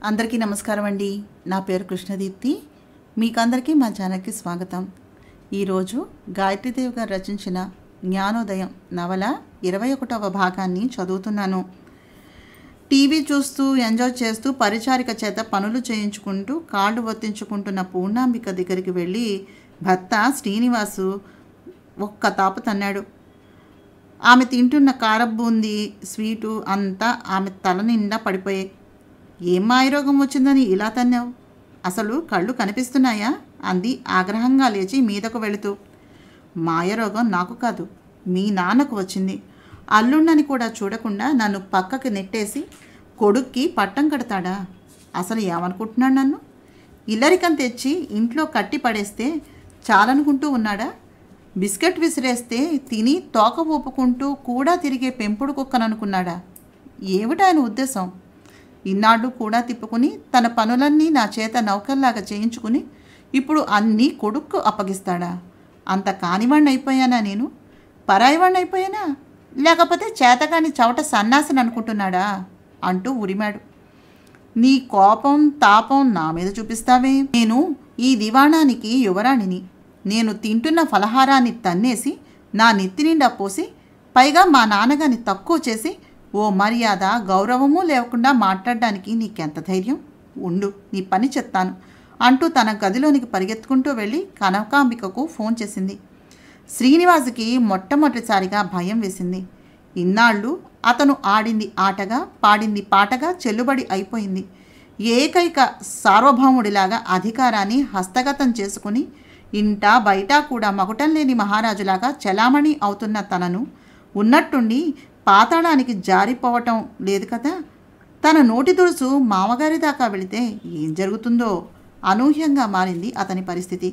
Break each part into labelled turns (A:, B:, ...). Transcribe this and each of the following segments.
A: అందరికీ నమస్కారం అండి. నా పేరు కృష్ణదీప్తి. మీకందరికీ మా ఛానల్కి స్వాగతం. ఈరోజు గాయత్రీదేవి గారు రచించిన జ్ఞానోదయం నవల 21వ భాగాన్ని చదువుతున్నాను. టీవీ చూస్తూ ఎంజాయ్ చేస్తూ పరిచారిక చేత పనులు చేయించుకుంటూ కాళ్ళు ఒత్తించుకుంటున్న పూర్ణాంబిక దగ్గరికి వెళ్ళి భర్త శ్రీనివాసు ఒక్క తాపు తన్నాడు. ఆమె తింటున్న కారబూంది స్వీటు అంతా ఆమె తల నిండా పడిపోయాయి. ఏం మాయరోగం వచ్చిందని ఇలా తన్నావు? అసలు కళ్ళు కనిపిస్తున్నాయా? అంది ఆగ్రహంగా లేచి మీదకు వెళుతూ. మాయరోగం నాకు కాదు, మీ నాన్నకు వచ్చింది. అల్లుండని కూడా చూడకుండా నన్ను పక్కకి నెట్టేసి కొడుక్కి పట్టం కడతాడా? అసలు ఏమనుకుంటున్నాడు నన్ను? ఇల్లరికం తెచ్చి ఇంట్లో కట్టి పడేస్తే చాలనుకుంటూ ఉన్నాడా? బిస్కెట్ విసిరేస్తే తిని తోక ఊపుకుంటూ కూడా తిరిగే పెంపుడు కుక్కననుకున్నాడా? ఏమిటి ఆయన ఉద్దేశం? ఇన్నాళ్ళు కూడా తిప్పుకుని తన పనులన్నీ నా చేత నౌకల్లాగా చేయించుకుని ఇప్పుడు అన్నీ కొడుక్కు అప్పగిస్తాడా? అంత కానివాణ్ణి అయిపోయానా నేను? పరాయివాణ్ణి అయిపోయానా? లేకపోతే చేతగాని చవట సన్నాసిని అనుకుంటున్నాడా? అంటూ ఉరిమాడు. నీ కోపం తాపం నా మీద చూపిస్తావే? నేను ఈ దివాణానికి యువరాణిని. నేను తింటున్న ఫలహారాన్ని తన్నేసి నా నెత్తి నిండా పోసి పైగా మా నాన్నగారిని తక్కువ చేసి ఓ మర్యాద గౌరవము లేకుండా మాట్లాడడానికి నీకెంత ధైర్యం? ఉండు, నీ పని చెప్తాను అంటూ తన గదిలోనికి పరిగెత్తుకుంటూ వెళ్ళి కనకాంబికకు ఫోన్ చేసింది. శ్రీనివాసుకి మొట్టమొదటిసారిగా భయం వేసింది. ఇన్నాళ్ళు అతను ఆడింది ఆటగా పాడింది పాటగా చెల్లుబడి అయిపోయింది. ఏకైక సార్వభౌముడిలాగా అధికారాన్ని హస్తగతం చేసుకుని ఇంట బయట కూడా మకుటం లేని మహారాజులాగా చలామణి అవుతున్న తనను ఉన్నట్టుండి పాతాళానికి జారిపోవటం లేదు కదా. తన నోటి దురుసు మామగారి దాకా వెళితే ఏం జరుగుతుందో అనూహ్యంగా మారింది అతని పరిస్థితి.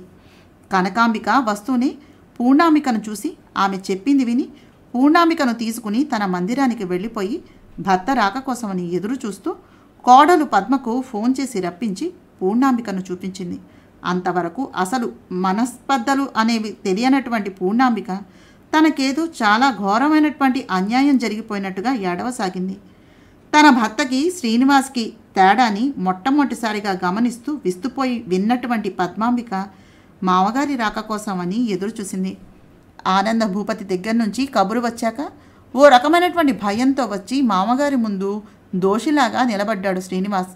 A: కనకాంబిక వస్తూనే పూర్ణాంబికను చూసి ఆమె చెప్పింది విని పూర్ణాంబికను తీసుకుని తన మందిరానికి వెళ్ళిపోయి భర్త రాక కోసమని ఎదురు చూస్తూ కోడలు పద్మకు ఫోన్ చేసి రప్పించి పూర్ణాంబికను చూపించింది. అంతవరకు అసలు మనస్పర్ధలు అనేవి తెలియనటువంటి పూర్ణాంబిక తనకేదో చాలా ఘోరమైనటువంటి అన్యాయం జరిగిపోయినట్టుగా ఏడవసాగింది. తన భర్తకి శ్రీనివాస్కి తేడాని మొట్టమొదటిసారిగా గమనిస్తూ విస్తుపోయి విన్నటువంటి పద్మాంబిక మామగారి రాక కోసమని ఎదురు చూసింది. ఆనంద భూపతి దగ్గర నుంచి కబురు వచ్చాక ఓ రకమైనటువంటి భయంతో వచ్చి మామగారి ముందు దోషిలాగా నిలబడ్డాడు శ్రీనివాస్.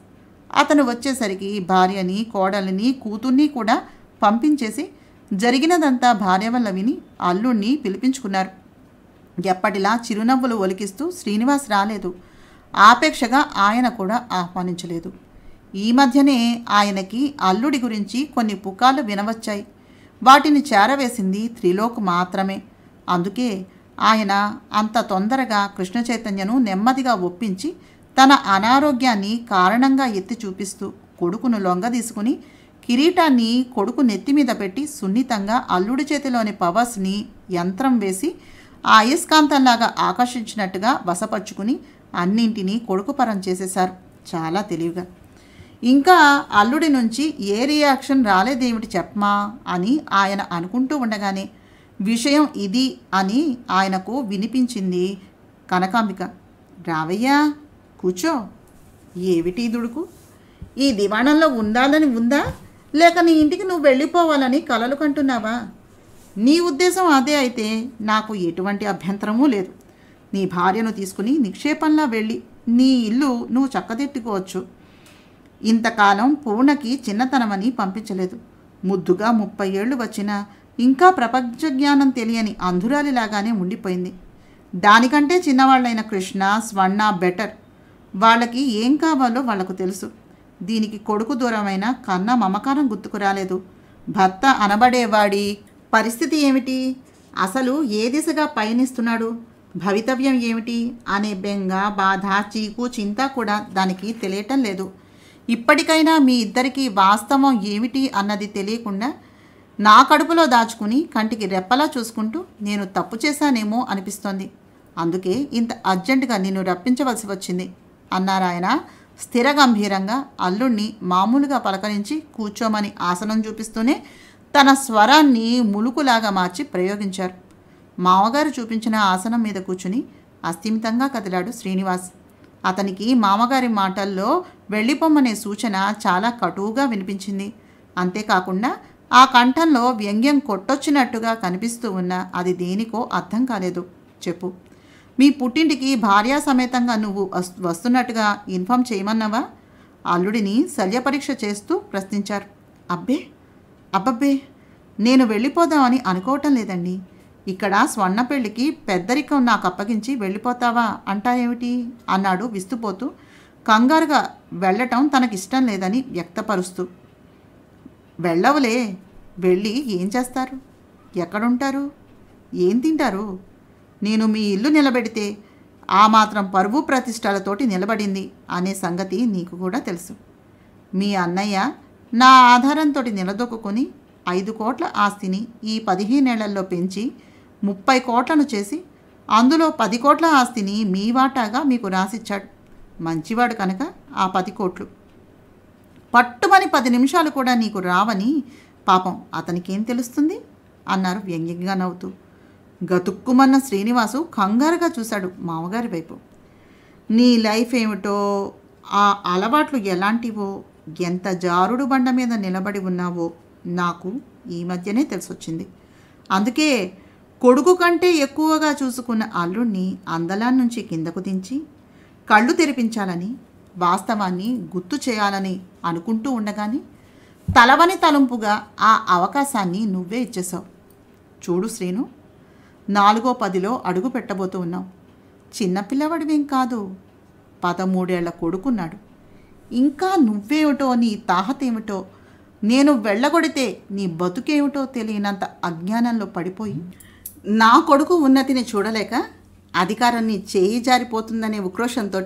A: అతను వచ్చేసరికి భార్యని కోడలిని కూతుర్ని కూడా పంపించేసి జరిగినదంతా భార్య వల్ల విని అల్లుణ్ణి పిలిపించుకున్నారు. ఎప్పటిలా చిరునవ్వులు ఒలికిస్తూ శ్రీనివాస్ రాలేదు. ఆపేక్షగా ఆయన కూడా ఆహ్వానించలేదు. ఈ మధ్యనే ఆయనకి అల్లుడి గురించి కొన్ని పుకార్లు వినవచ్చాయి. వాటిని చేరవేసింది త్రిలోక్ మాత్రమే. అందుకే ఆయన అంత తొందరగా కృష్ణ చైతన్యను నెమ్మదిగా ఒప్పించి తన అనారోగ్యాన్ని కారణంగా ఎత్తి చూపిస్తూ కొడుకును లొంగదీసుకుని కిరీటాన్ని కొడుకు నెత్తి మీద పెట్టి సున్నితంగా అల్లుడి చేతిలోని పవర్స్ని యంత్రం వేసి ఆ అయస్కాంతంలాగా ఆకర్షించినట్టుగా వశపరుచుకుని అన్నింటినీ కొడుకు పరం చేసేశారు చాలా తెలివిగా. ఇంకా అల్లుడి నుంచి ఏ రియాక్షన్ రాలేదేమిటి చెప్పమా అని ఆయన అనుకుంటూ ఉండగానే విషయం ఇది అని ఆయనకు వినిపించింది కనకాంబిక. రావయ్యా, కూర్చో. ఏమిటి దుడుకు? ఈ దివాణంలో ఉండాలని ఉందా, లేక నీ ఇంటికి నువ్వు వెళ్ళిపోవాలని కలలు కంటున్నావా? నీ ఉద్దేశం అదే అయితే నాకు ఎటువంటి అభ్యంతరమూ లేదు. నీ భార్యను తీసుకుని నిక్షేపంలా వెళ్ళి నీ ఇల్లు నువ్వు చక్కదిట్టుకోవచ్చు. ఇంతకాలం పూర్ణకి చిన్నతనమని పంపించలేదు. ముద్దుగా 30 ఏళ్ళు వచ్చినా ఇంకా ప్రపంచ జ్ఞానం తెలియని అంధురాలిలాగానే ఉండిపోయింది. దానికంటే చిన్నవాళ్ళైన కృష్ణ స్వర్ణ బెటర్. వాళ్ళకి ఏం కావాలో వాళ్లకు తెలుసు. దీనికి కొడుకు దూరమైన కన్న మమకారం గుర్తుకు రాలేదు. భర్త అనబడేవాడి పరిస్థితి ఏమిటి? అసలు ఏ దిశగా పయనిస్తున్నాడు? భవితవ్యం ఏమిటి అనే బెంగ బాధ చీకు చింత కూడా దానికి తెలియటం లేదు. ఇప్పటికైనా మీ ఇద్దరికీ వాస్తవం ఏమిటి అన్నది తెలియకుండా నా కడుపులో దాచుకుని కంటికి రెప్పలా చూసుకుంటూ నేను తప్పు చేశానేమో అనిపిస్తోంది. అందుకే ఇంత అర్జెంటుగా నిన్ను రప్పించవలసి వచ్చింది అన్నారాయన స్థిర గంభీరంగా అల్లుణ్ణి మామూలుగా పలకరించి కూర్చోమని ఆసనం చూపిస్తూనే తన స్వరాన్ని ములుకులాగా మార్చి ప్రయోగించారు. మామగారు చూపించిన ఆసనం మీద కూర్చుని అస్థిమితంగా కదిలాడు శ్రీనివాస్. అతనికి మామగారి మాటల్లో వెళ్ళిపోమ్మనే సూచన చాలా కటువుగా వినిపించింది. అంతేకాకుండా ఆ కంఠంలో వ్యంగ్యం కొట్టొచ్చినట్టుగా కనిపిస్తూ ఉన్న అది దేనికో అర్థం కాలేదు. చెప్పు, మీ పుట్టింటికి భార్యా సమేతంగా నువ్వు వస్తున్నట్టుగా ఇన్ఫామ్ చేయమన్నావా? అల్లుడిని శల్యపరీక్ష చేస్తూ ప్రశ్నించారు. అబ్బబ్బే, నేను వెళ్ళిపోదామని అనుకోవటం లేదండి. ఇక్కడ స్వర్ణ పెళ్లికి పెద్దరికం నాకు అప్పగించి వెళ్ళిపోతావా అంటారేమిటి అన్నాడు విస్తుపోతూ, కంగారుగా వెళ్ళటం తనకిష్టం లేదని వ్యక్తపరుస్తూ. వెళ్ళవులే, వెళ్ళి ఏం చేస్తారు? ఎక్కడుంటారు? ఏం తింటారు? నేను మీ ఇల్లు నిలబెడితే ఆ మాత్రం పరువు ప్రతిష్టలతోటి నిలబడింది అనే సంగతి నీకు కూడా తెలుసు. మీ అన్నయ్య నా ఆధారంతో నిలదొక్కుని 5 కోట్ల ఆస్తిని ఈ 15 ఏళ్లలో పెంచి 30 కోట్లను చేసి అందులో 10 కోట్ల ఆస్తిని మీ వాటాగా మీకు రాసిచ్చాడు. మంచివాడు కనుక ఆ 10 కోట్లు పట్టుమని 10 నిమిషాలు కూడా నీకు రావని పాపం అతనికేం తెలుస్తుంది అన్నారు వ్యంగ్యంగా నవ్వుతూ. గతుక్కుమన్న శ్రీనివాసు కంగారుగా చూశాడు మామగారి వైపు. నీ లైఫ్ ఏమిటో, ఆ అలవాట్లు ఎలాంటివో, ఎంత జారుడు బండ మీద నిలబడి ఉన్నావో నాకు ఈ మధ్యనే తెలిసొచ్చింది. అందుకే కొడుకు కంటే ఎక్కువగా చూసుకున్న అల్లుణ్ణి అందలాన్ నుంచి కిందకు దించి కళ్ళు తెరిపించాలని, వాస్తవాన్ని గుర్తు చేయాలని అనుకుంటూ ఉండగానే తలవని తలంపుగా ఆ అవకాశాన్ని నువ్వే ఇచ్చేశావు. చూడు శ్రీను, 4వ 10లో అడుగు పెట్టబోతూ ఉన్నావు. చిన్నపిల్లవాడివేం కాదు, 13 ఏళ్ల కొడుకున్నాడు. ఇంకా నువ్వేమిటో, నీ తాహతేమిటో, నేను వెళ్ళగొడితే నీ బతుకేమిటో తెలియనంత అజ్ఞానంలో పడిపోయి నా కొడుకు ఉన్నతిని చూడలేక అధికారాన్ని చేయి జారిపోతుందనే ఉక్రోషంతో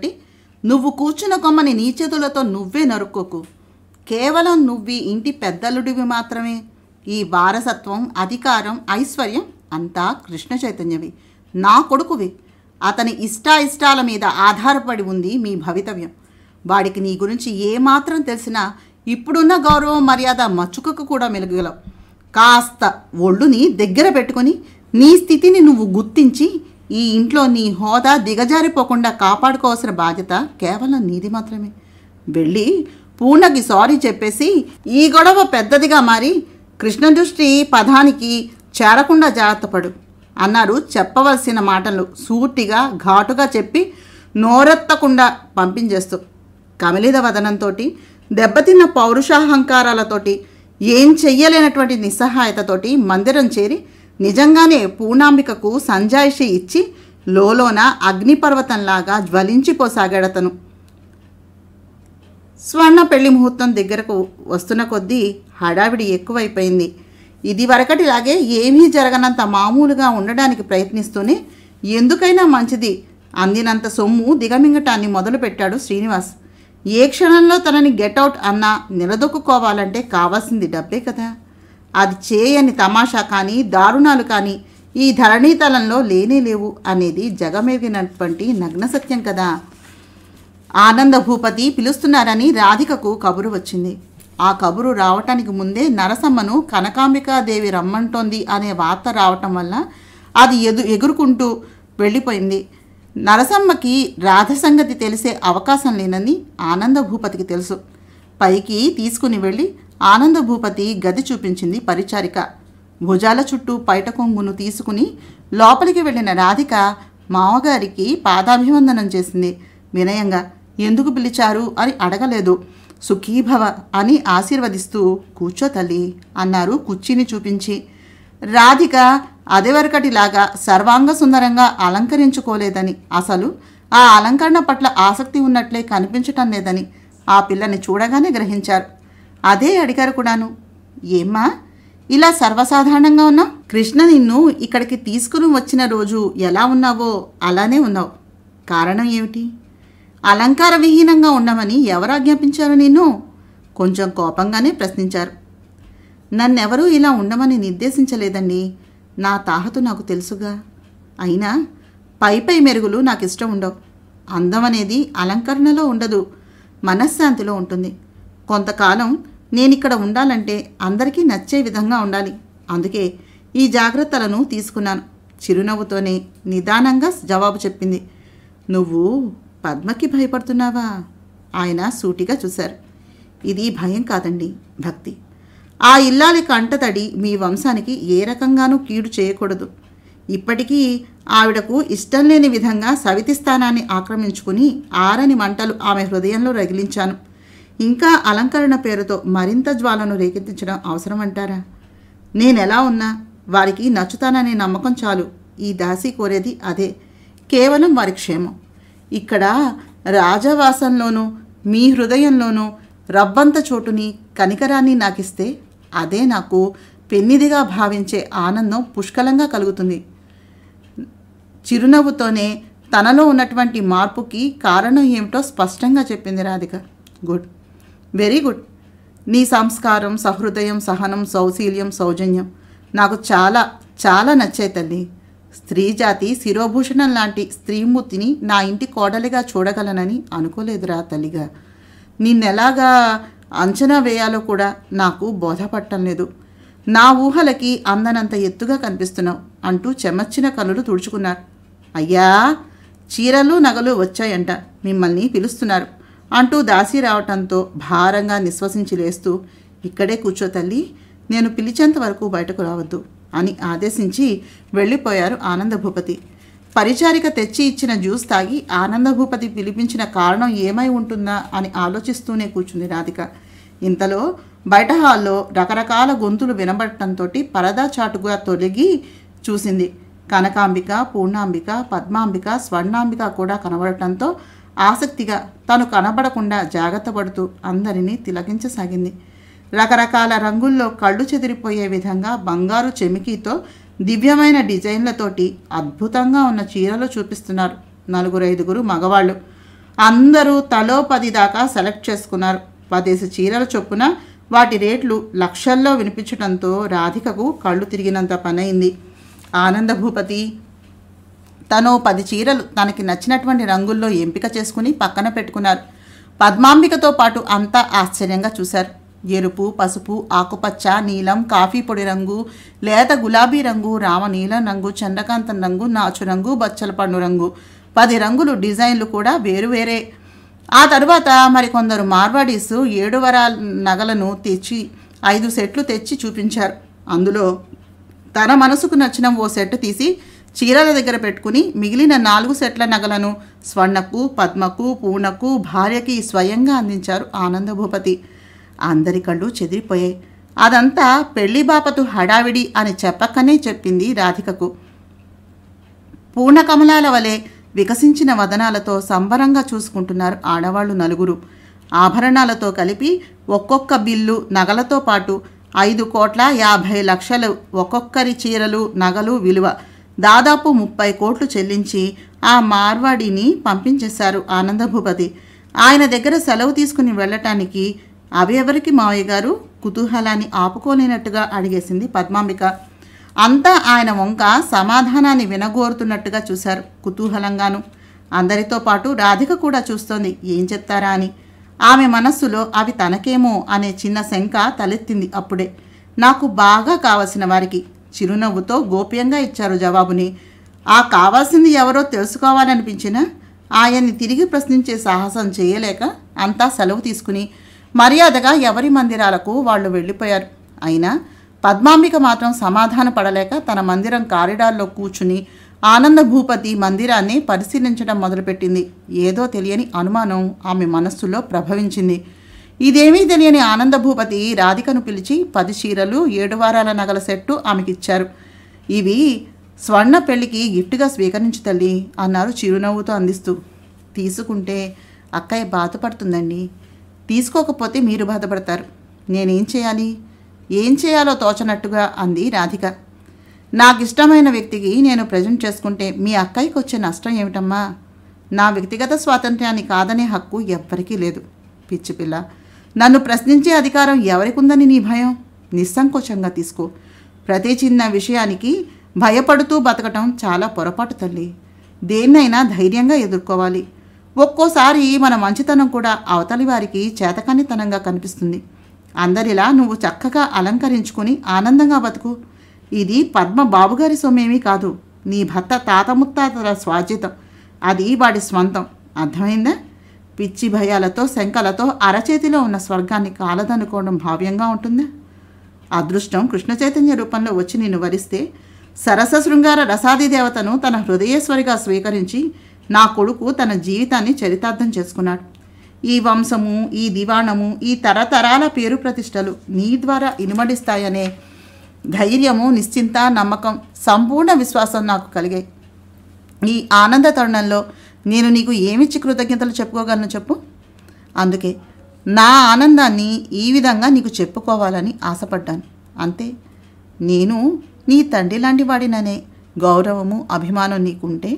A: నువ్వు కూర్చున్న కొమ్మని నీ చేతులతో నువ్వే నరుక్కోకు. కేవలం నువ్వు ఇంటి పెద్దలుడివి మాత్రమే. ఈ వారసత్వం, అధికారం, ఐశ్వర్యం అంతా కృష్ణ చైతన్యవి, నా కొడుకువి. అతని ఇష్టాయిష్టాల మీద ఆధారపడి ఉంది మీ భవితవ్యం. వాడికి నీ గురించి ఏమాత్రం తెలిసినా ఇప్పుడున్న గౌరవం, మర్యాద మచ్చుకకు కూడా మెలుగలవు. కాస్త ఒళ్ళుని దగ్గర పెట్టుకొని నీ స్థితిని నువ్వు గుర్తించి ఈ ఇంట్లో నీ హోదా దిగజారిపోకుండా కాపాడుకోవాల్సిన బాధ్యత కేవలం నీది మాత్రమే. వెళ్ళి పూర్ణకి సారీ చెప్పేసి ఈ గొడవ పెద్దదిగా మారి కృష్ణ దృష్టి పదానికి చేరకుండా జాగ్రత్తపడు అన్నారు. చెప్పవలసిన మాటలు సూటిగా ఘాటుగా చెప్పి నోరెత్తకుండా పంపించేస్తూ కమలిద వదనంతో, దెబ్బతిన్న పౌరుషాహంకారాలతోటి, ఏం చెయ్యలేనటువంటి నిస్సహాయతతోటి మందిరం చేరి నిజంగానే పూర్ణాంబికకు సంజాయిషి ఇచ్చి లోలోన అగ్నిపర్వతంలాగా జ్వలించిపోసాగాడతను. స్వర్ణ పెళ్లి ముహూర్తం దగ్గరకు వస్తున్న కొద్దీ హడావిడి ఎక్కువైపోయింది. ఇది వరకటిలాగే ఏమీ జరగనంత మామూలుగా ఉండడానికి ప్రయత్నిస్తూనే ఎందుకైనా మంచిది అందినంత సొమ్ము దిగమింగటాన్ని మొదలుపెట్టాడు శ్రీనివాస్. ఏ క్షణంలో తనని గెటౌట్ అన్నా నిలదొక్కుకోవాలంటే కావాల్సింది డబ్బే కదా. అది చేయని తమాషా కానీ, దారుణాలు కానీ ఈ ధరణీతలంలో లేనే లేవు అనేది జగమెరిగినటువంటి నగ్న సత్యం కదా. ఆనంద భూపతి పిలుస్తున్నారని రాధికకు కబురు వచ్చింది. ఆ కబురు రావటానికి ముందే నరసమ్మను కనకాంబికాదేవి రమ్మంటోంది అనే వార్త రావటం వల్ల అది ఎగురుకుంటూ వెళ్ళిపోయింది. నరసమ్మకి రాధ సంగతి తెలిసే అవకాశం లేనని ఆనంద భూపతికి తెలుసు. పైకి తీసుకుని వెళ్ళి ఆనంద భూపతి గది చూపించింది పరిచారిక. భుజాల చుట్టూ పైట కొంగును తీసుకుని లోపలికి వెళ్ళిన రాధిక మామగారికి పాదాభివందనం చేసింది. వినయంగా ఎందుకు పిలిచారు అని అడగలేదు. సుఖీభవ అని ఆశీర్వదిస్తూ కూర్చో తల్లి అన్నారు కుర్చీని చూపించి. రాధిక అదేవరకటిలాగా సర్వాంగ సుందరంగా అలంకరించుకోలేదని, అసలు ఆ అలంకరణ పట్ల ఆసక్తి ఉన్నట్లే కనిపించటం లేదని ఆ పిల్లని చూడగానే గ్రహించారు. అదే అడిగారు కూడాను. ఏమ్మా ఇలా సర్వసాధారణంగా ఉన్నావు? కృష్ణ నిన్ను ఇక్కడికి తీసుకుని వచ్చిన రోజు ఎలా ఉన్నావో అలానే ఉన్నావు. కారణం ఏమిటి? అలంకార విహీనంగా ఉండమని ఎవరు ఆజ్ఞాపించారు నిన్ను? కొంచెం కోపంగానే ప్రశ్నించారు. నన్నెవరూ ఇలా ఉండమని నిర్దేశించలేదండి. నా తాహతు నాకు తెలుసుగా. అయినా పై మెరుగులు నాకు ఇష్టం ఉండవు. అందం అనేది అలంకరణలో ఉండదు, మనశ్శాంతిలో ఉంటుంది. కొంతకాలం నేనిక్కడ ఉండాలంటే అందరికీ నచ్చే విధంగా ఉండాలి. అందుకే ఈ జాగ్రత్తలను తీసుకున్నాను. చిరునవ్వుతోనే నిదానంగా జవాబు చెప్పింది. నువ్వు పద్మకి భయపడుతున్నావా? ఆయన సూటిగా చూశారు. ఇది భయం కాదండి, భక్తి. ఆ ఇల్లాలి కంటతడి మీ వంశానికి ఏ రకంగానూ కీడు చేయకూడదు. ఇప్పటికీ ఆవిడకు ఇష్టం లేని విధంగా సవితి స్థానాన్ని ఆక్రమించుకుని ఆరని మంటలు ఆమె హృదయంలో రగిలించాను. ఇంకా అలంకరణ పేరుతో మరింత జ్వాలను రేకెత్తించడం అవసరమంటారా? నేనెలా ఉన్నా వారికి నచ్చుతాననే నమ్మకం చాలు. ఈ దాసి కోరేది అదే, కేవలం వారి క్షేమం. ఇక్కడ రాజవాసంలోనూ మీ హృదయంలోనూ రవ్వంత చోటుని కనికరాన్ని నాకిస్తే అదే నాకు పెన్నిదిగా భావించే ఆనందం పుష్కలంగా కలుగుతుంది. చిరునవ్వుతోనే తనలో ఉన్నటువంటి మార్పుకి కారణం ఏమిటో స్పష్టంగా చెప్పింది రాధిక. Good, very good. నీ సంస్కారం, సహృదయం, సహనం, సౌశీల్యం, సౌజన్యం నాకు చాలా చాలా నచ్చాయి తల్లి. స్త్రీ జాతి శిరోభూషణం లాంటి స్త్రీమూర్తిని నా ఇంటి కోడలిగా చూడగలనని అనుకోలేదురా తల్లిగా. నిన్నెలాగా అంచనా వేయాలో కూడా నాకు బోధపట్టం లేదు. నా ఊహలకి అందనంత ఎత్తుగా కనిపిస్తున్నావు అంటూ చెమర్చిన కనులు తుడుచుకున్నారు. అయ్యా, చీరలు నగలు వచ్చాయంట, మిమ్మల్ని పిలుస్తున్నారు అంటూ దాసి రావటంతో భారంగా నిశ్వసించి లేస్తూ, ఇక్కడే కూర్చో తల్లి, నేను పిలిచేంత వరకు బయటకు రావద్దు అని ఆదేశించి వెళ్ళిపోయారు ఆనందభూపతి. పరిచారిక తెచ్చి ఇచ్చిన జ్యూస్ తాగి ఆనందభూపతి పిలిపించిన కారణం ఏమై ఉంటుందా అని ఆలోచిస్తూనే కూర్చుంది రాధిక. ఇంతలో బయట హాల్లో రకరకాల గొంతులు వినబడటంతో పరదా చాటుగా తొలగి చూసింది. కనకాంబిక, పూర్ణాంబిక, పద్మాంబిక, స్వర్ణాంబిక కూడా కనబడటంతో ఆసక్తిగా తను కనబడకుండా జాగ్రత్త పడుతూ అందరినీ తిలకించసాగింది. రకరకాల రంగుల్లో కళ్ళు చెదిరిపోయే విధంగా బంగారు చెమికీతో దివ్యమైన డిజైన్లతోటి అద్భుతంగా ఉన్న చీరలు చూపిస్తున్నారు 4-5 మగవాళ్ళు. అందరూ తలో 10 దాకా సెలెక్ట్ చేసుకున్నారు. 10 చీరల చొప్పున వాటి రేట్లు లక్షల్లో వినిపించడంతో రాధికకు కళ్ళు తిరిగినంత పనైంది. ఆనందభూపతి తను 10 చీరలు తనకి నచ్చినటువంటి రంగుల్లో ఎంపిక చేసుకుని పక్కన పెట్టుకున్నారు. పద్మాంబికతో పాటు అంతా ఆశ్చర్యంగా చూశారు. ఎరుపు, పసుపు, ఆకుపచ్చ, నీలం, కాఫీ పొడి రంగు, లేత గులాబీ రంగు, రామనీలం రంగు, చంద్రకాంతం రంగు, నాచు రంగు, బచ్చల పండు రంగు, 10 రంగులు డిజైన్లు కూడా వేరువేరే. ఆ తరువాత మరికొందరు మార్వాడీసు 7 వరాల నగలను తెచ్చి 5 సెట్లు తెచ్చి చూపించారు. అందులో తన మనసుకు నచ్చిన ఓ సెట్ తీసి చీరల దగ్గర పెట్టుకుని మిగిలిన 4 సెట్ల నగలను స్వర్ణకు, పద్మకు, పూర్ణకు, భార్యకి స్వయంగా అందించారు ఆనందభూపతి. అందరి కళ్ళు చెదిరిపోయాయి. అదంతా పెళ్లి బాపతు హడావిడి అని చెప్పకనే చెప్పింది రాధికకు. పూర్ణకమలాల వలె వికసించిన వదనాలతో సంబరంగా చూసుకుంటున్నారు ఆడవాళ్లు 4. ఆభరణాలతో కలిపి ఒక్కొక్క బిల్లు నగలతో పాటు 5,50,00,000 ఒక్కొక్కరి చీరలు, నగలు విలువ దాదాపు 30 కోట్లు చెల్లించి ఆ మార్వాడిని పంపించేశారు ఆనందభూపతి. ఆయన దగ్గర సెలవు తీసుకుని వెళ్ళటానికి అవి ఎవరికి మావయ్య గారు? కుతూహలాన్ని ఆపుకోలేనట్టుగా అడిగేసింది పద్మాంబిక. అంతా ఆయన వంక సమాధానాన్ని వినగోరుతున్నట్టుగా చూశారు కుతూహలంగాను. అందరితో పాటు రాధిక కూడా చూస్తోంది ఏం చెప్తారా అని. ఆమె మనస్సులో అవి తనకేమో అనే చిన్న శంక తలెత్తింది. అప్పుడే నాకు బాగా కావలసిన వారికి చిరునవ్వుతో గోప్యంగా ఇచ్చారు జవాబుని. ఆ కావాల్సింది ఎవరో తెలుసుకోవాలనిపించినా ఆయన్ని తిరిగి ప్రశ్నించే సాహసం చేయలేక అంతా సెలవు తీసుకుని మర్యాదగా ఎవరి మందిరాలకు వాళ్ళు వెళ్ళిపోయారు. అయినా పద్మాంబిక మాత్రం సమాధాన పడలేక తన మందిరం కారిడార్లో కూర్చుని ఆనందభూపతి మందిరాన్ని పరిశీలించడం మొదలుపెట్టింది. ఏదో తెలియని అనుమానం ఆమె మనస్సులో ప్రభవించింది. ఇదేమీ తెలియని ఆనందభూపతి రాధికను పిలిచి 10 చీరలు, 7 వారాల నగల సెట్టు ఆమెకిచ్చారు. ఇవి స్వర్ణ పెళ్లికి గిఫ్ట్గా స్వీకరించు తల్లి అన్నారు చిరునవ్వుతో అందిస్తూ. తీసుకుంటే అక్కయ్య బాధపడుతుందండి, తీసుకోకపోతే మీరు బాధపడతారు. నేనేం చేయాలి? ఏం చేయాలో తోచనట్టుగా అంది రాధిక. నాకిష్టమైన వ్యక్తికి నేను ప్రజెంట్ చేసుకుంటే మీ అక్కయ్యకి వచ్చే నష్టం ఏమిటమ్మా? నా వ్యక్తిగత స్వాతంత్ర్యాన్ని కాదనే హక్కు ఎవ్వరికీ లేదు. పిచ్చిపిల్ల, నన్ను ప్రశ్నించే అధికారం ఎవరికుందని నీ భయం? నిస్సంకోచంగా తీసుకో. ప్రతి చిన్న విషయానికి భయపడుతూ బతకటం చాలా పొరపాటు తల్లి. దేన్నైనా ధైర్యంగా ఎదుర్కోవాలి. ఒక్కోసారి మన మంచితనం కూడా అవతలి వారికి చేతకానితనంగా కనిపిస్తుంది. అందరిలా నువ్వు చక్కగా అలంకరించుకుని ఆనందంగా బతుకు. ఇది పద్మ బాబుగారి సొమ్మేమీ కాదు, నీ భర్త తాత ముత్తాతల స్వార్జితం. అది వాడి స్వంతం. అర్థమైందా? పిచ్చి భయాలతో శంకలతో అరచేతిలో ఉన్న స్వర్గాన్ని కాలదనుకోవడం భావ్యంగా ఉంటుందా? అదృష్టం కృష్ణ చైతన్య రూపంలో వచ్చి నిన్ను వరిస్తే సరస శృంగార రసాది దేవతను తన హృదయేశ్వరిగా స్వీకరించి నా కొడుకు తన జీవితాన్ని చరితార్థం చేసుకున్నాడు. ఈ వంశము, ఈ దివాణము, ఈ తరతరాల పేరు ప్రతిష్టలు నీ ద్వారా ఇనుమడిస్తాయనే ధైర్యము, నిశ్చింత, నమ్మకం, సంపూర్ణ విశ్వాసం నాకు కలిగాయి. ఈ ఆనంద తరుణంలో నేను నీకు ఏమిచ్చి కృతజ్ఞతలు చెప్పుకోగలను చెప్పు? అందుకే నా ఆనందాన్ని ఈ విధంగా నీకు చెప్పుకోవాలని ఆశపడ్డాను. అంతే. నేను నీ తండ్రి లాంటి వాడిననే గౌరవము, అభిమానం నీకుంటే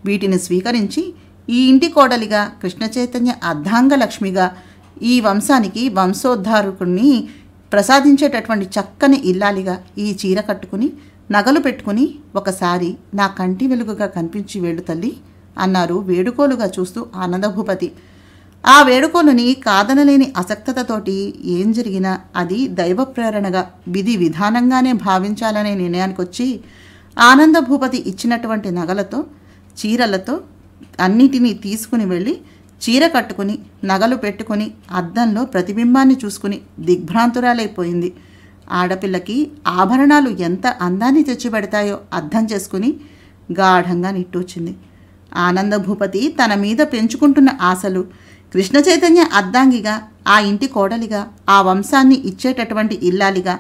A: వీటిని స్వీకరించి ఈ ఇంటి కోడలిగా, కృష్ణ చైతన్య అర్ధాంగ లక్ష్మిగా, ఈ వంశానికి వంశోద్ధారకుడిని ప్రసాదించేటటువంటి చక్కని ఇల్లాలిగా ఈ చీర కట్టుకుని నగలు పెట్టుకుని ఒకసారి నా కంటి వెలుగుగా కనిపించి వేడు తల్లి అన్నారు వేడుకోలుగా చూస్తూ ఆనందభూపతి. ఆ వేడుకోలుని కాదనలేని ఆసక్తతతోటి ఏం జరిగినా అది దైవ ప్రేరణగా, విధి విధానంగానే భావించాలనే నిర్ణయానికి వచ్చి ఆనందభూపతి ఇచ్చినటువంటి నగలతో, చీరలతో అన్నిటినీ తీసుకుని వెళ్ళి చీర కట్టుకుని నగలు పెట్టుకుని అద్దంలో ప్రతిబింబాన్ని చూసుకుని దిగ్భ్రాంతురాలైపోయింది. ఆడపిల్లకి ఆభరణాలు ఎంత అందాన్ని తెచ్చిపెడతాయో అర్థం చేసుకుని గాఢంగా నిట్టూచింది. ఆనందభూపతి తన మీద పెంచుకుంటున్న ఆశలు, కృష్ణ చైతన్య అర్ధాంగిగా, ఆ ఇంటి కోడలిగా, ఆ వంశాన్ని ఇచ్చేటటువంటి ఇల్లాలిగా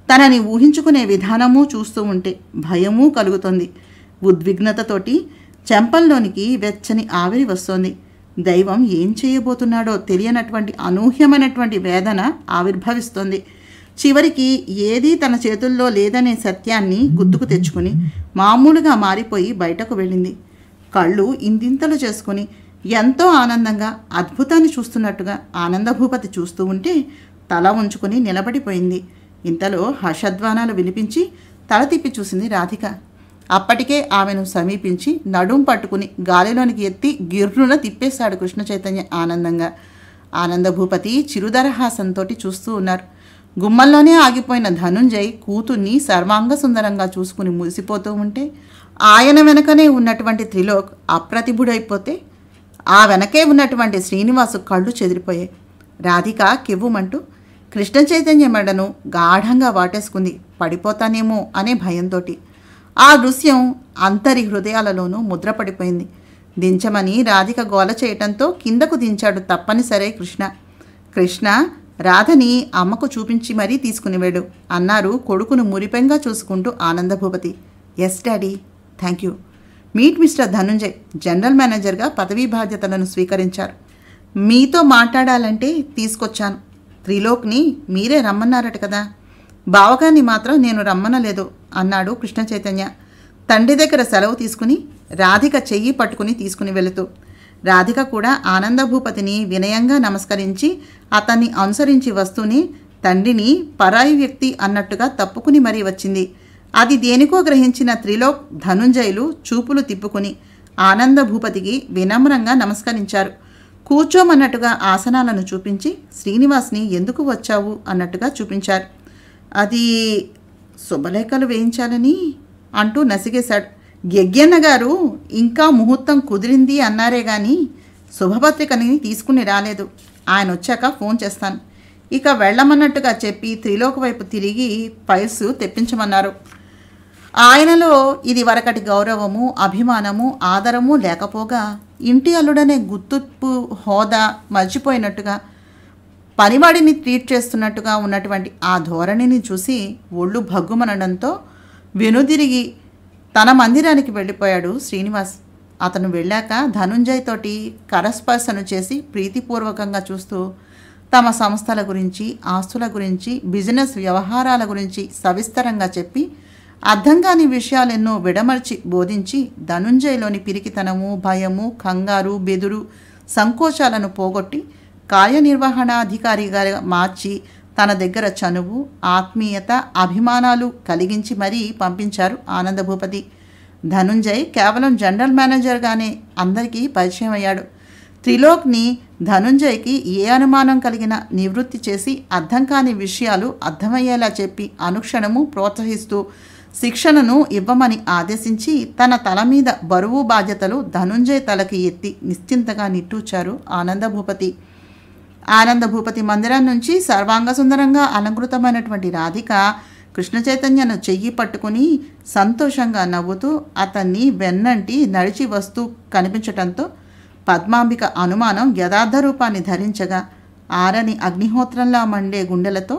A: తనని ఊహించుకునే విధానము చూస్తూ ఉంటే భయమూ కలుగుతుంది. ఉద్విగ్నతతోటి చెంపల్లోనికి వెచ్చని ఆవిరి వస్తోంది. దైవం ఏం చేయబోతున్నాడో తెలియనటువంటి అనూహ్యమైనటువంటి వేదన ఆవిర్భవిస్తోంది. చివరికి ఏదీ తన చేతుల్లో లేదనే సత్యాన్ని గుర్తుకు తెచ్చుకుని మామూలుగా మారిపోయి బయటకు వెళ్ళింది. కళ్ళు ఇంతింతలు చేసుకుని ఎంతో ఆనందంగా అద్భుతాన్ని చూస్తున్నట్టుగా ఆనందభూపతి చూస్తూ ఉంటే తల ఉంచుకుని నిలబడిపోయింది. ఇంతలో హర్షధ్వానాలు వినిపించి తల తిప్పి చూసింది రాధిక. అప్పటికే ఆమెను సమీపించి నడుం పట్టుకుని గాలిలోనికి ఎత్తి గిర్రున తిప్పేశాడు కృష్ణ చైతన్య ఆనందంగా. ఆనందభూపతి చిరుదరహాసంతో చూస్తూ ఉన్నారు. గుమ్మంలోనే ఆగిపోయిన ధనుంజయ్ కూతుర్ని సర్వాంగ సుందరంగా చూసుకుని మురిసిపోతూ ఉంటే ఆయన వెనకనే ఉన్నటువంటి త్రిలోక్ అప్రతిభుడైపోతే ఆ వెనకే ఉన్నటువంటి శ్రీనివాసు కళ్ళు చెదిరిపోయాయి. రాధిక కెవ్వుమంటూ కృష్ణ చైతన్య మెడను గాఢంగా వాటేసుకుంది, పడిపోతానేమో అనే భయంతో. ఆ దృశ్యం అంతరి హృదయాలలోనూ ముద్రపడిపోయింది. దించమని రాధిక గోల చేయటంతో కిందకు దించాడు తప్పనిసరే కృష్ణ. కృష్ణ రాధని అమ్మకు చూపించి మరీ తీసుకుని వెళ్ళు అన్నారు కొడుకును మురిపెంగా చూసుకుంటూ Anandabhupathi. Yes daddy, thank you. Meet mister Dhanunjay general మేనేజర్గా పదవీ బాధ్యతలను స్వీకరించారు. మీతో మాట్లాడాలంటే తీసుకొచ్చాను. త్రిలోక్ని మీరే రమ్మన్నారట కదా, బావగారిని మాత్రం నేను రమ్మనలేదు అన్నాడు కృష్ణ చైతన్య తండ్రి దగ్గర సెలవు తీసుకుని రాధిక చెయ్యి పట్టుకుని తీసుకుని వెళుతూ. రాధిక కూడా ఆనందభూపతిని వినయంగా నమస్కరించి అతన్ని అనుసరించి వస్తూనే తండ్రిని పరాయి వ్యక్తి అన్నట్టుగా తప్పుకుని మరీ వచ్చింది. అది దేనికో గ్రహించిన త్రిలోక్, ధనుంజయులు చూపులు తిప్పుకుని ఆనందభూపతికి వినమ్రంగా నమస్కరించారు. కూర్చోమన్నట్టుగా ఆసనాలను చూపించి శ్రీనివాస్ని ఎందుకు వచ్చావు అన్నట్టుగా చూపించారు. అది శుభలేఖలు వేయించాలని అంటూ నసిగేశాడు. యజ్ఞన్న గారు ఇంకా ముహూర్తం కుదిరింది అన్నారే కానీ శుభపత్రికని తీసుకుని రాలేదు. ఆయన వచ్చాక ఫోన్ చేస్తాను. ఇక వెళ్ళమన్నట్టుగా చెప్పి త్రిలోక్ వైపు తిరిగి ఫైల్స్ తెప్పించమన్నారు. ఆయనలో ఇది వరకటి గౌరవము, అభిమానము, ఆదరము లేకపోగా ఇంటి అల్లుడనే గుర్తింపు, హోదా మర్చిపోయినట్టుగా, పనివాడిని ట్రీట్ చేస్తున్నట్టుగా ఉన్నటువంటి ఆ ధోరణిని చూసి ఒళ్ళు భగ్గుమనడంతో వెనుదిరిగి తన మందిరానికి వెళ్ళిపోయాడు శ్రీనివాస్. అతను వెళ్ళాక ధనుంజయ్ తోటి కరస్పర్శను చేసి ప్రీతిపూర్వకంగా చూస్తూ తమ సంస్థల గురించి, ఆస్తుల గురించి, బిజినెస్ వ్యవహారాల గురించి సవిస్తరంగా చెప్పి అర్థం కాని విషయాలెన్నో విడమర్చి బోధించి ధనుంజయ్లోని పిరికితనము, భయము, కంగారు, బెదురు, సంకోచాలను పోగొట్టి కార్యనిర్వహణాధికారిగా మార్చి తన దగ్గర చనువు, ఆత్మీయత, అభిమానాలు కలిగించి మరీ పంపించారు ఆనందభూపతి. ధనుంజయ్ కేవలం జనరల్ మేనేజర్గానే అందరికీ పరిచయం అయ్యాడు. త్రిలోక్ని ధనుంజయ్కి ఏ అనుమానం కలిగినా నివృత్తి చేసి అర్థం కాని విషయాలు అర్థమయ్యేలా చెప్పి అనుక్షణము ప్రోత్సహిస్తూ శిక్షణను ఇవ్వమని ఆదేశించి తన తల మీద బరువు బాధ్యతలు ధనుంజయ్ తలకి ఎత్తి నిశ్చింతగా నిట్టూచారు ఆనందభూపతి. ఆనందభూపతి మందిరం నుంచి సర్వాంగ సుందరంగా అలంకృతమైనటువంటి రాధిక కృష్ణ చైతన్యను చెయ్యి పట్టుకుని సంతోషంగా నవ్వుతూ అతన్ని వెన్నంటి నడిచి వస్తూ కనిపించటంతో పద్మాంబిక అనుమానం యథార్థ రూపాన్ని ధరించగా ఆరని అగ్నిహోత్రంలా మండే గుండెలతో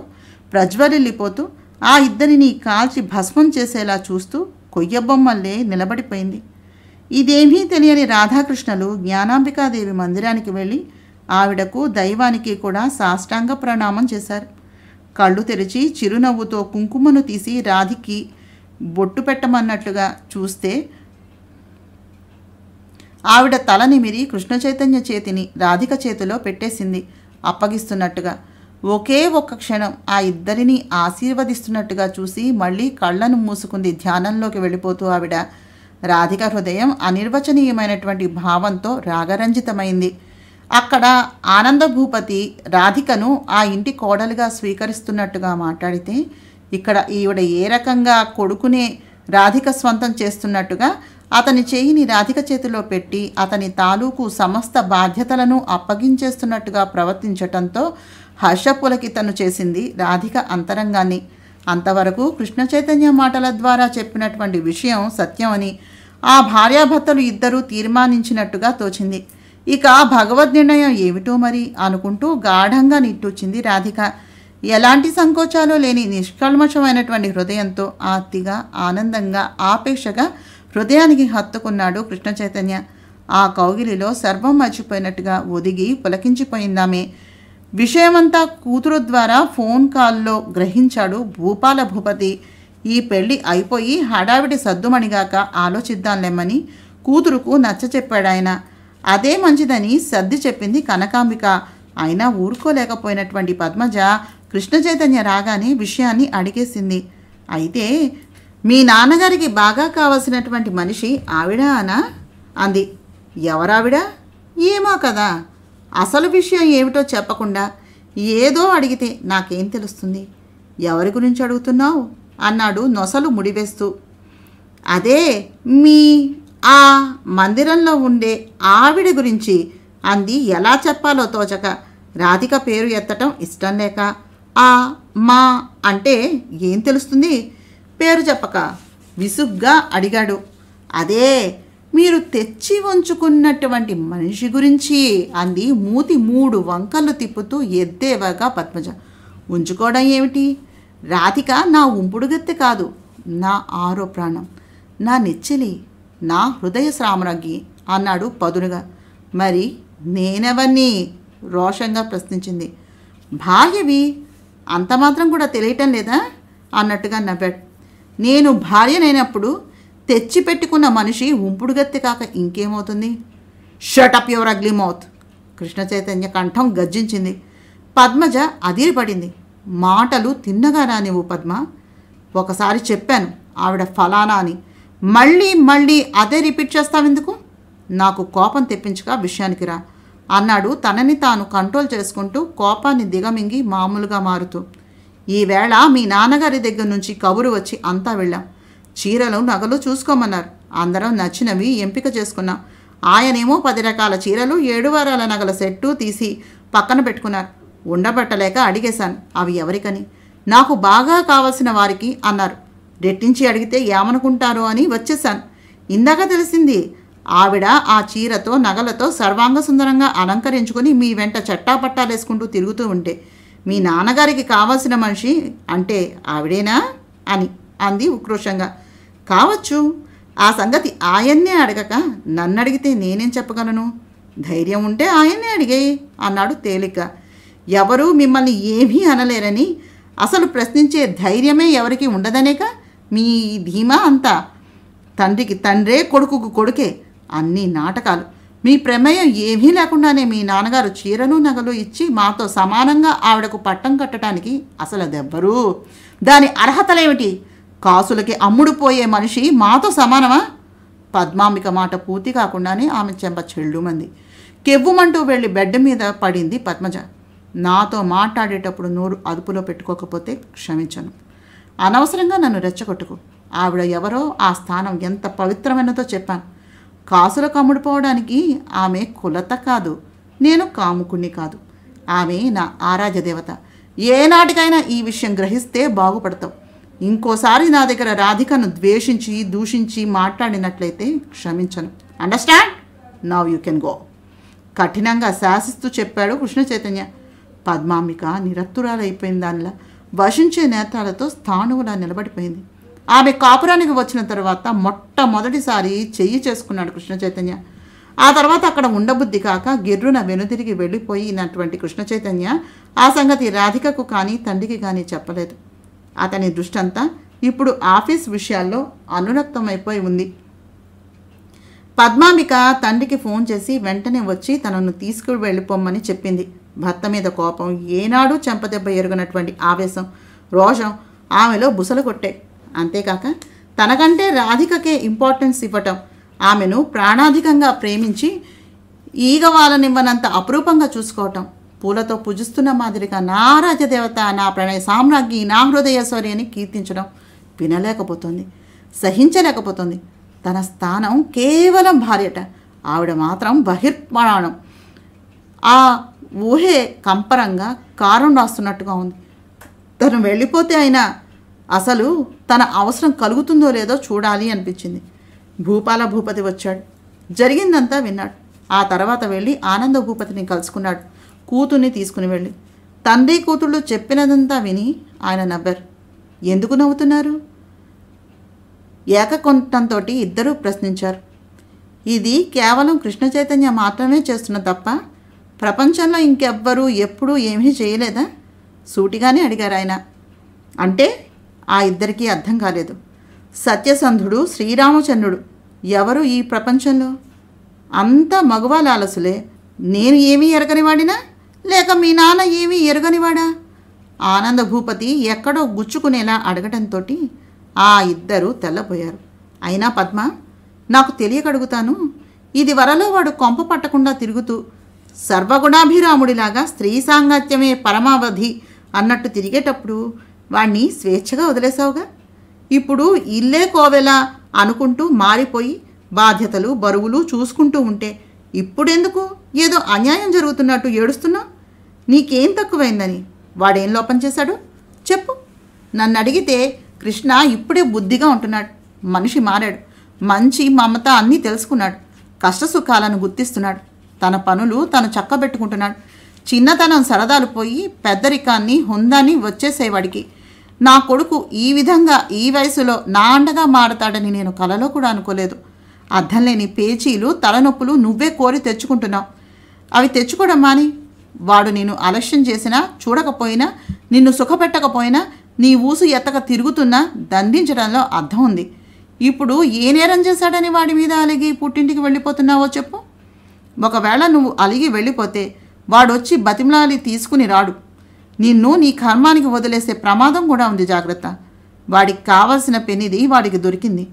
A: ప్రజ్వరిల్లిపోతూ ఆ ఇద్దరిని కాల్చి భస్మం చేసేలా చూస్తూ కొయ్యబొమ్మల్లే నిలబడిపోయింది. ఇదేమీ తెలియని రాధాకృష్ణలు జ్ఞానాంబికాదేవి మందిరానికి వెళ్ళి ఆవిడకు దైవానికి కూడా సాష్టాంగ ప్రణామం చేశారు. కళ్ళు తెరిచి చిరునవ్వుతో కుంకుమను తీసి రాధికి బొట్టు పెట్టమన్నట్లుగా చూస్తే ఆవిడ తల నిమిరి కృష్ణ చైతన్య చేతిని రాధిక చేతిలో పెట్టేసింది అప్పగిస్తున్నట్టుగా. ఒకే ఒక్క క్షణం ఆ ఇద్దరిని ఆశీర్వదిస్తున్నట్టుగా చూసి మళ్ళీ కళ్ళను మూసుకుంది ధ్యానంలోకి వెళ్ళిపోతూ ఆవిడ. రాధిక హృదయం అనిర్వచనీయమైనటువంటి భావంతో రాగరంజితమైంది. అక్కడ ఆనందభూపతి రాధికను ఆ ఇంటి కోడలుగా స్వీకరిస్తున్నట్టుగా మాట్లాడితే ఇక్కడ ఈవిడ ఏ రకంగా కొడుకునే రాధిక స్వంతం చేస్తున్నట్టుగా అతని చేయిని రాధిక చేతిలో పెట్టి అతని తాలూకు సమస్త బాధ్యతలను అప్పగించేస్తున్నట్టుగా ప్రవర్తించటంతో హర్షపులకితను చేసింది రాధిక అంతరంగాన్ని. అంతవరకు కృష్ణ చైతన్య మాటల ద్వారా చెప్పినటువంటి విషయం సత్యమని ఆ భార్యాభర్తలు ఇద్దరూ తీర్మానించినట్టుగా తోచింది. ఇక భగవద్ నిర్ణయం ఏమిటో మరి అనుకుంటూ గాఢంగా నిట్టూచింది రాధిక. ఎలాంటి సంకోచాలు లేని నిష్కల్మషమైనటువంటి హృదయంతో ఆర్తిగా ఆనందంగా ఆపేక్షగా హృదయానికి హత్తుకున్నాడు కృష్ణ చైతన్య. ఆ కౌగిలిలో సర్వం మర్చిపోయినట్టుగా ఒదిగి పులకించిపోయిందామే. విషయమంతా కూతురు ద్వారా ఫోన్ కాల్లో గ్రహించాడు భూపాల భూపతి. ఈ పెళ్లి అయిపోయి హడావిడి సద్దుమణిగాక ఆలోచిద్దాంలేమని కూతురుకు నచ్చ చెప్పాడాయన. అదే మంచిదని సర్ది చెప్పింది కనకాంబిక. అయినా ఊరుకోలేకపోయినటువంటి పద్మజ కృష్ణ చైతన్య రాగానే విషయాన్ని అడిగేసింది. అయితే మీ నాన్నగారికి బాగా కావలసినటువంటి మనిషి ఆవిడ అనా అంది. ఎవరావిడ? ఏమో కదా. అసలు విషయం ఏమిటో చెప్పకుండా ఏదో అడిగితే నాకేం తెలుస్తుంది? ఎవరి గురించి అడుగుతున్నావు అన్నాడు నొసలు ముడివేస్తూ. అదే మీ ఆ మందిరంలో ఉండే ఆవిడ గురించి అంది ఎలా చెప్పాలో తోచక. రాధిక పేరు ఎత్తటం ఇష్టం లేక ఆ మా అంటే ఏం తెలుస్తుంది? పేరు చెప్పక విసుగ్గా అడిగాడు. అదే మీరు తెచ్చి ఉంచుకున్నటువంటి మనిషి గురించి అంది మూతి 3 వంకలు తిప్పుతూ ఎద్దేవాగా పద్మజ. ఉంచుకోవడం ఏమిటి? రాధిక నా ఉంపుడుగత్తె కాదు, నా ఆరో ప్రాణం, నా నెచ్చెలి, నా హృదయ శ్రామరాగి అన్నాడు పదునుగా. మరి నేనెవరిని? రోషంగా ప్రశ్నించింది. భార్యవి, అంత మాత్రం కూడా తెలియటం లేదా అన్నట్టుగా నవ్వాడు. నేను భార్యనైనప్పుడు తెచ్చిపెట్టుకున్న మనిషి ఉంపుడుగత్తె కాక ఇంకేమవుతుంది? Shut up your ugly mouth! Krishna Chaitanya కంఠం గర్జించింది. పద్మజ అదిరిపడింది. మాటలు తిన్నగా రానివ్వు పద్మ. ఒకసారి చెప్పాను ఆవిడ ఫలానా అని, మళ్ళీ మళ్ళీ అదే రిపీట్ చేస్తావెందుకు? నాకు కోపం తెప్పించక విషయానికి రా అన్నాడు తనని తాను కంట్రోల్ చేసుకుంటూ కోపాన్ని దిగమింగి మామూలుగా మారుతూ. ఈవేళ మీ నాన్నగారి దగ్గర నుంచి కబురు వచ్చి అంతా వెళ్ళాం. చీరలు నగలు చూసుకోమన్నారు. అందరం నచ్చినవి ఎంపిక చేసుకున్నాం. ఆయనేమో 10 రకాల చీరలు 7 వారాల నగల సెట్టు తీసి పక్కన పెట్టుకున్నారు. ఉండబట్టలేక అడిగేశాను అవి ఎవరికని. నాకు బాగా కావలసిన వారికి అన్నారు. రెట్టించి అడిగితే ఏమనుకుంటారో అని వచ్చేశాను. ఇందాక తెలిసింది ఆవిడ ఆ చీరతో నగలతో సర్వాంగ సుందరంగా అలంకరించుకొని మీ వెంట చట్టాపట్టాలేసుకుంటూ తిరుగుతూ ఉంటే మీ నాన్నగారికి కావాల్సిన మనిషి అంటే ఆవిడేనా అని అంది ఉక్రోషంగా. కావచ్చు, ఆ సంగతి ఆయన్నే అడగక నన్ను అడిగితే నేనేం చెప్పగలను? ధైర్యం ఉంటే ఆయన్నే అడిగేయి అన్నాడు తేలిక. ఎవరూ మిమ్మల్ని ఏమీ అనలేరని, అసలు ప్రశ్నించే ధైర్యమే ఎవరికి ఉండదనేక మీ ధీమా అంతా. తండ్రికి తండ్రే, కొడుకుకు కొడుకే, అన్ని నాటకాలు. మీ ప్రమేయం ఏమీ లేకుండానే మీ నాన్నగారు చీరలు నగలు ఇచ్చి మాతో సమానంగా ఆవిడకు పట్టం కట్టడానికి అసలు అదెవ్వరూ. దాని అర్హతలేమిటి? కాసులకి అమ్ముడుపోయే మనిషి మాతో సమానమా? పద్మాంబిక మాట పూర్తి కాకుండానే ఆమె చెంప చెల్లుమంది. కెవ్వుమంటూ వెళ్ళి బెడ్ మీద పడింది పద్మజ. నాతో మాట్లాడేటప్పుడు నోరు అదుపులో పెట్టుకోకపోతే క్షమించను. అనవసరంగా నన్ను రెచ్చగొట్టుకు. ఆవిడ ఎవరో, ఆ స్థానం ఎంత పవిత్రమైనదో చెప్పాను. కాసులు కమ్ముడిపోవడానికి ఆమె కులత కాదు, నేను కాముకుణ్ణి కాదు. ఆమె నా ఆరాధ్య దేవత. ఏనాటికైనా ఈ విషయం గ్రహిస్తే బాగుపడతావు. ఇంకోసారి నా దగ్గర రాధికను ద్వేషించి దూషించి మాట్లాడినట్లయితే క్షమించను. Understand? Now you can go. కఠినంగా శాసిస్తూ చెప్పాడు కృష్ణ చైతన్య. పద్మాంబిక నిరత్తురాలైపోయిన దానిలా వశించే నేత్రాలతో స్థాణువులా నిలబడిపోయింది. ఆమె కాపురానికి వచ్చిన తర్వాత మొట్టమొదటిసారి చెయ్యి చేసుకున్నాడు కృష్ణ చైతన్య. ఆ తర్వాత అక్కడ ఉండబుద్ధి కాక గిర్రున వెనుతిరిగి వెళ్ళిపోయినటువంటి కృష్ణ చైతన్య ఆ సంగతి రాధికకు కానీ తండ్రికి కానీ చెప్పలేదు. అతని దృష్టంతా ఇప్పుడు ఆఫీస్ విషయాల్లో అనురక్తమైపోయి ఉంది. పద్మాంబిక తండ్రికి ఫోన్ చేసి వెంటనే వచ్చి తనను తీసుకుని వెళ్ళిపోమ్మని చెప్పింది. భర్త మీద కోపం, ఏనాడు చెంపదెబ్బ ఎరుగనటువంటి ఆవేశం, రోషం ఆమెలో బుసలు కొట్టాయి. అంతేకాక తనకంటే రాధికకే ఇంపార్టెన్స్ ఇవ్వటం, ఆమెను ప్రాణాధికంగా ప్రేమించి ఈగవాలనివ్వనంత అపురూపంగా చూసుకోవటం, పూలతో పూజిస్తున్న మాదిరిగా నా రాజదేవత, నా ప్రణయ సామ్రాజ్ఞి, నా హృదయేశ్వరి అని కీర్తించడం వినలేకపోతుంది, సహించలేకపోతుంది. తన స్థానం కేవలం భార్యట, ఆవిడ మాత్రం బహిర్ప్రాణం. ఆ ఊహే కంపరంగా కారం రాస్తున్నట్టుగా ఉంది. తను వెళ్ళిపోతే అయినా అసలు తన అవసరం కలుగుతుందో లేదో చూడాలి అనిపించింది. భూపాల భూపతి వచ్చాడు, జరిగిందంతా విన్నాడు. ఆ తర్వాత వెళ్ళి ఆనంద భూపతిని కలుసుకున్నాడు. కూతుర్ని తీసుకుని వెళ్ళి తండ్రి కూతుళ్ళు చెప్పినదంతా విని ఆయన నవ్వారు. ఎందుకు నవ్వుతున్నారు? ఏకకొంఠంతో ఇద్దరూ ప్రశ్నించారు. ఇది కేవలం కృష్ణ చైతన్య మాత్రమే చేస్తున్న తప్ప ప్రపంచంలో ఇంకెవ్వరూ ఎప్పుడూ ఏమీ చేయలేదా? సూటిగానే అడిగారు ఆయన. అంటే ఆ ఇద్దరికీ అర్థం కాలేదు. సత్యసంధుడు, శ్రీరామచంద్రుడు ఎవరు ఈ ప్రపంచంలో? అంతా మగవాళ్ళాలసులే. నేను ఏమీ ఎరగనివాడినా, లేక మీ నాన్న ఏమీ ఎరగనివాడా? ఆనంద భూపతి ఎక్కడో గుచ్చుకునేలా అడగటంతో ఆ ఇద్దరు తెల్లపోయారు. అయినా పద్మ, నాకు తెలియకడుగుతాను, ఇది వరలో వాడు కొంప పట్టకుండా తిరుగుతూ సర్వగుణాభిరాముడిలాగా స్త్రీ సాంగత్యమే పరమావధి అన్నట్టు తిరిగేటప్పుడు వాణ్ణి స్వేచ్ఛగా వదిలేసావుగా. ఇప్పుడు ఇల్లే కోవెలా అనుకుంటూ మారిపోయి బాధ్యతలు బరువులు చూసుకుంటూ ఉంటే ఇప్పుడెందుకు ఏదో అన్యాయం జరుగుతున్నట్టు ఏడుస్తున్నావు? నీకేం తక్కువైందని? వాడేం లోపం చేశాడు చెప్పు. నన్ను అడిగితే కృష్ణ ఇప్పుడే బుద్ధిగా ఉంటున్నాడు. మనిషి మారాడు. మంచి మమత అన్నీ తెలుసుకున్నాడు. కష్టసుఖాలను గుర్తిస్తున్నాడు. తన పనులు తను చక్కబెట్టుకుంటున్నాడు. చిన్నతనం సరదాలు పోయి పెద్దరికాన్ని హుందాన్ని వచ్చేసేవాడికి. నా కొడుకు ఈ విధంగా ఈ వయసులో నా అండగా మారతాడని నేను కలలో కూడా అనుకోలేదు. అర్థం లేని పేచీలు తలనొప్పులు నువ్వే కోరి తెచ్చుకుంటున్నావు. అవి తెచ్చుకోవడం మాని. వాడు నిన్ను అలక్ష్యం చేసినా, చూడకపోయినా, నిన్ను సుఖపెట్టకపోయినా, నీ ఊసు ఎత్తక తిరుగుతున్నా దండించడంలో అర్థం ఉంది. ఇప్పుడు ఏ నేరం చేశాడని వాడి మీద అలిగి పుట్టింటికి వెళ్ళిపోతున్నావో చెప్పు. ఒకవేళ నువ్వు అలిగి వెళ్ళిపోతే వాడొచ్చి బతిమలాలి తీసుకుని రాడు. నిన్ను నీ కర్మానికి వదిలేసే ప్రమాదం కూడా ఉంది. జాగ్రత్త. వాడికి కావలసిన పెనిది వాడికి దొరికింది.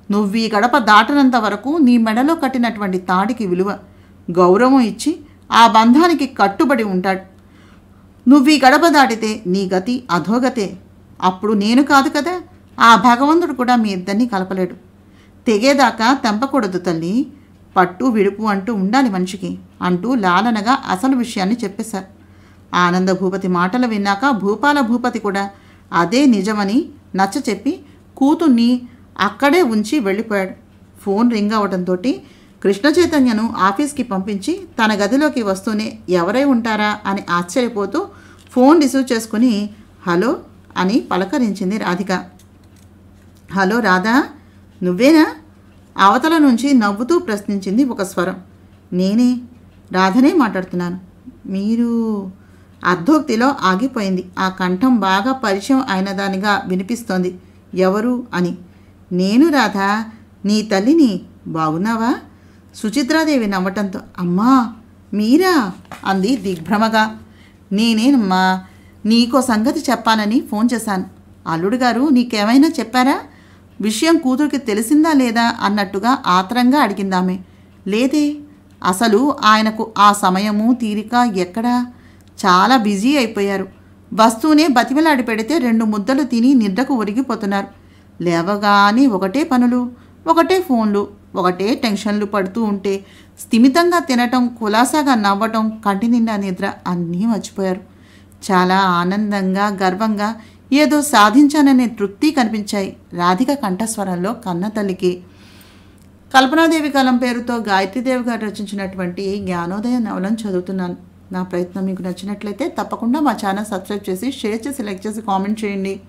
A: నువ్వు ఈ గడప దాటనంత వరకు నీ మెడలో కట్టినటువంటి తాడికి విలువ, గౌరవం ఇచ్చి ఆ బంధానికి కట్టుబడి ఉంటాడు. నువ్వు ఈ గడప దాటితే నీ గతి అధోగతే. అప్పుడు నేను కాదు కదా, ఆ భగవంతుడు కూడా మీ ఇద్దరిని కలపలేడు. తెగేదాకా తెంపకూడదు తల్లి. పట్టు విడుపు అంటూ ఉండాలి మనిషికి అంటూ లాలనగా అసలు విషయాన్ని చెప్పేశారు. ఆనంద భూపతి మాటలు విన్నాక భూపాల భూపతి కూడా అదే నిజమని నచ్చ చెప్పి కూతుర్ని అక్కడే ఉంచి వెళ్ళిపోయాడు. ఫోన్ రింగ్ అవడంతో కృష్ణ చైతన్యను ఆఫీస్కి పంపించి తన గదిలోకి వస్తూనే ఎవరై ఉంటారా అని ఆశ్చర్యపోతూ ఫోన్ రిసీవ్ చేసుకుని హలో అని పలకరించింది రాధిక. హలో రాధా, నువ్వేనా? అవతల నుంచి నవ్వుతూ ప్రశ్నించింది ఒక స్వరం. నేనే, రాధనే మాట్లాడుతున్నాను. మీరు? అర్ధోక్తిలో ఆగిపోయింది. ఆ కంఠం బాగా పరిచయం అయినదానిగా వినిపిస్తోంది. ఎవరు అని. నేను రాధా, నీ తల్లిని. బాగున్నావా? సుచిత్రాదేవి నవ్వటంతో అమ్మా మీరా అంది దిగ్భ్రమగా. నేనేనమ్మా, నీకో సంగతి చెప్పాలని ఫోన్ చేశాను. అల్లుడు గారు నీకేమైనా చెప్పారా? విషయం కూతురికి తెలిసిందా లేదా అన్నట్టుగా ఆత్రంగా అడిగిందామె. లేదే, అసలు ఆయనకు ఆ సమయము తీరిక ఎక్కడా? చాలా బిజీ అయిపోయారు. వస్తూనే బతిమలాడి పెడితే 2 ముద్దలు తిని నిద్రకు ఒరిగిపోతున్నారు. లేవగానే ఒకటే పనులు, ఒకటే ఫోన్లు, ఒకటే టెన్షన్లు పడుతూ ఉంటే స్థిమితంగా తినటం, కులాసాగా నవ్వటం, కంటి నిండా నిద్ర అన్నీ మర్చిపోయారు. చాలా ఆనందంగా, గర్వంగా ఏదో సాధించాననే తృప్తి కనిపించాయి రాధిక కంఠస్వరంలో కన్నతల్లికి. కల్పనాదేవి కలం పేరుతో గాయత్రీదేవి గారు రచించినటువంటి జ్ఞానోదయం నవలను చదువుతున్నాను. నా ప్రయత్నం మీకు నచ్చినట్లయితే తప్పకుండా మా ఛానల్ సబ్స్క్రైబ్ చేసి, షేర్ చేసి, లైక్ చేసి, కామెంట్ చేయండి.